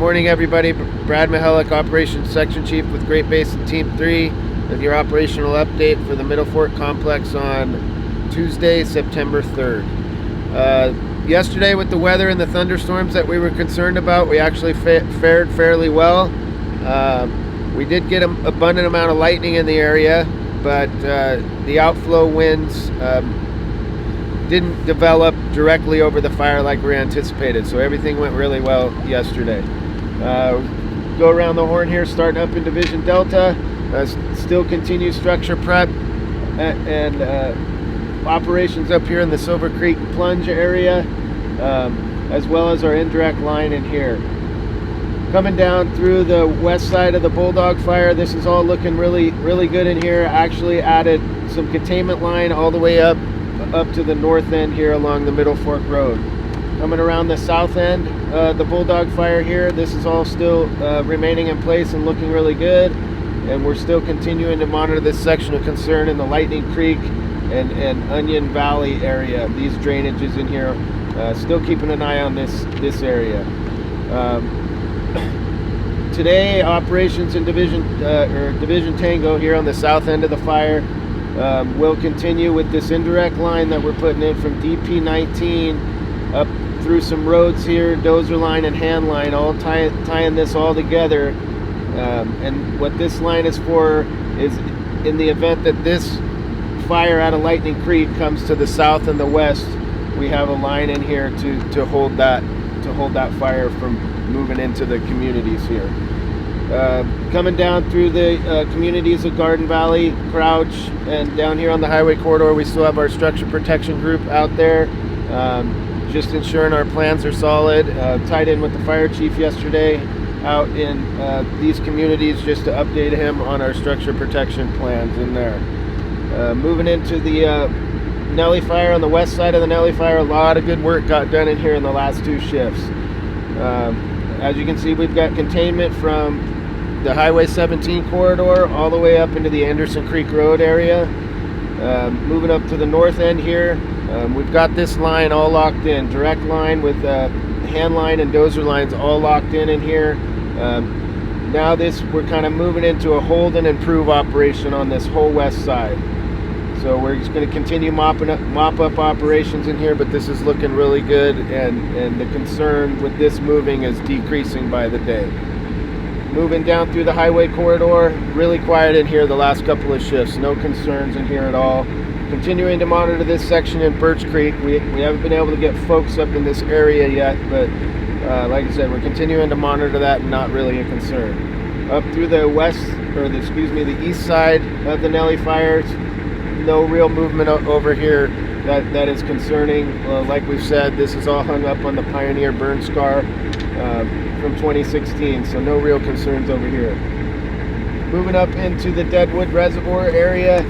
morning, everybody. Brad Mihalik, Operations Section Chief with Great Basin Team 3 with your operational update for the Middle Fork Complex on Tuesday, September 3rd. Yesterday, with the weather and the thunderstorms that we were concerned about, we actually fared fairly well. We did get an abundant amount of lightning in the area, but the outflow winds didn't develop directly over the fire like we anticipated, so everything went really well yesterday. Go around the horn here, starting up in Division Delta. Still continue structure prep and operations up here in the Silver Creek Plunge area, as well as our indirect line in here. Coming down through the west side of the Bulldog fire, this is all looking really good in here. Actually added some containment line all the way up to the north end here along the Middle Fork Road. Coming around the south end, the Bulldog fire here, this is all still remaining in place and looking really good, and we're still continuing to monitor this section of concern in the Lightning Creek and Onion Valley area. These drainages in here, still keeping an eye on this area. Today, operations in Division Tango here on the south end of the fire will continue with this indirect line that we're putting in from DP19 up through some roads here, dozer line and hand line, all tying this all together. And what this line is for is in the event that this fire out of Lightning Creek comes to the south and the west, we have a line in here to hold that fire from moving into the communities here. Coming down through the communities of Garden Valley, Crouch, and down here on the highway corridor, we still have our structure protection group out there, just ensuring our plans are solid. Tied in with the fire chief yesterday out in these communities just to update him on our structure protection plans in there. Moving into the Nellie fire on the west side of the Nellie fire, a lot of good work got done in here in the last two shifts. As you can see, we've got containment from the Highway 17 corridor all the way up into the Anderson Creek Road area. Moving up to the north end here, we've got this line all locked in, direct line with hand line and dozer lines all locked in here. Now we're kind of moving into a hold and improve operation on this whole west side. So we're just going to continue mop up operations in here, but this is looking really good, and the concern with this moving is decreasing by the day. Moving down through the highway corridor, really quiet in here the last couple of shifts, no concerns in here at all. Continuing to monitor this section in Birch Creek. We haven't been able to get folks up in this area yet, but like I said, we're continuing to monitor that and not really a concern. Up through the the east side of the Nellie fires, no real movement over here that is concerning. Like we've said, this is all hung up on the Pioneer burn scar from 2016, so no real concerns over here. Moving up into the Deadwood Reservoir area,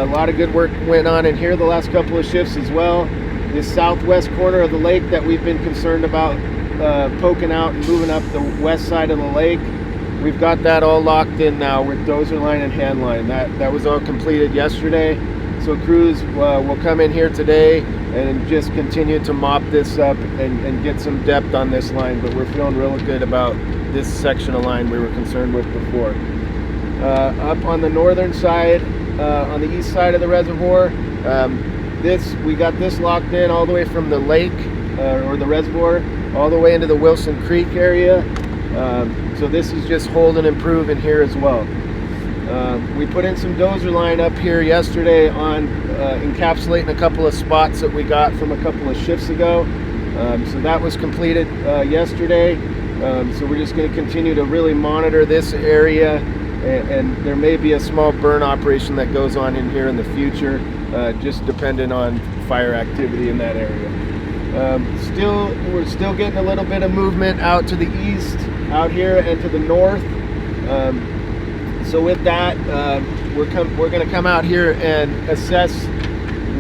a lot of good work went on in here the last couple of shifts as well. This southwest corner of the lake that we've been concerned about poking out and moving up the west side of the lake, we've got that all locked in now with dozer line and hand line. That was all completed yesterday. So crews will come in here today and just continue to mop this up and get some depth on this line, but we're feeling real good about this section of line we were concerned with before. Up on the northern side, on the east side of the reservoir, we got this locked in all the way from the lake or the reservoir all the way into the Wilson Creek area. So this is just hold and improve in here as well. We put in some dozer line up here yesterday on encapsulating a couple of spots that we got from a couple of shifts ago. So that was completed yesterday. So we're just going to continue to really monitor this area, and there may be a small burn operation that goes on in here in the future, just dependent on fire activity in that area. We're still getting a little bit of movement out to the east, out here, and to the north. So with that, we're going to come out here and assess.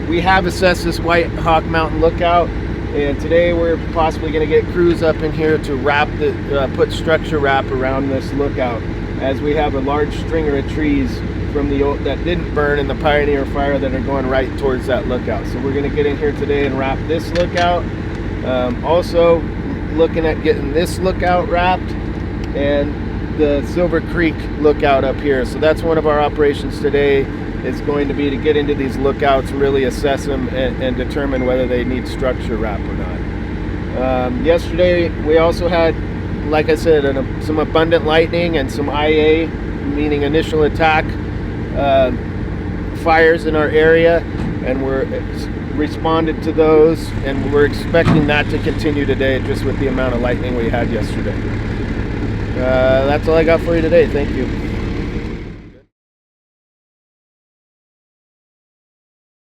We have assessed this White Hawk Mountain lookout, and today we're possibly going to get crews up in here to put structure wrap around this lookout, as we have a large stringer of trees from that didn't burn in the Pioneer fire that are going right towards that lookout. So we're going to get in here today and wrap this lookout. Also looking at getting this lookout wrapped and the Silver Creek lookout up here. So that's one of our operations today. Is going to be to get into these lookouts, really assess them, and determine whether they need structure wrap or not. Yesterday we also had, like I said, some abundant lightning and some IA, meaning initial attack, fires in our area, and we're responded to those, and we're expecting that to continue today just with the amount of lightning we had yesterday. That's all I got for you today. Thank you.